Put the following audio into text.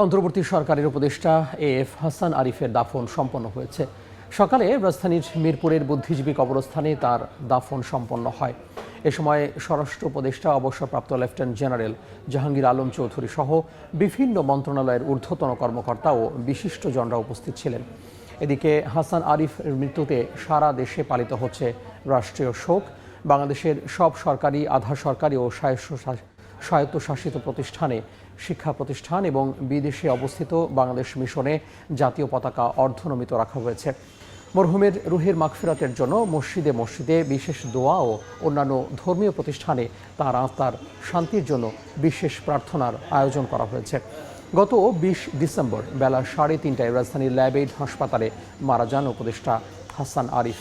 অন্তর্বর্তী সরকারের উপদেষ্টা এএফ হাসান আরিফের দাফন সম্পন্ন হয়েছে। সকালে রাজধানীর মিরপুরের বুদ্ধিজীবী কবরস্থানে তার দাফন সম্পন্ন হয়। এ সময় স্বরাষ্ট্র উপদেষ্টা অবসরপ্রাপ্ত লেফটেন্যান্ট জেনারেল জাহাঙ্গীর আলম চৌধুরী সহ বিভিন্ন মন্ত্রণালয়ের ঊর্ধ্বতন কর্মকর্তা ও বিশিষ্টজনরা উপস্থিত ছিলেন। এদিকে হাসান আরিফের মৃত্যুতে সারা দেশে পালিত হচ্ছে রাষ্ট্রীয় শোক। বাংলাদেশের সব সরকারি, আধা সরকারি ও স্বায়ত্তশাসিত প্রতিষ্ঠানে, শিক্ষা প্রতিষ্ঠান এবং বিদেশে অবস্থিত বাংলাদেশ মিশনে জাতীয় পতাকা অর্ধনমিত রাখা হয়েছে। মরহুমের রুহের মাগফিরাতের জন্য মসজিদে মসজিদে বিশেষ দোয়া ও অন্যান্য ধর্মীয় প্রতিষ্ঠানে তার আত্মার শান্তির জন্য বিশেষ প্রার্থনার আয়োজন করা হয়েছে। গত 20 ডিসেম্বর বেলা 3:30টায় রাজধানীর ল্যাব এইড হাসপাতালে মারা যান উপদেষ্টা হাসান আরিফ।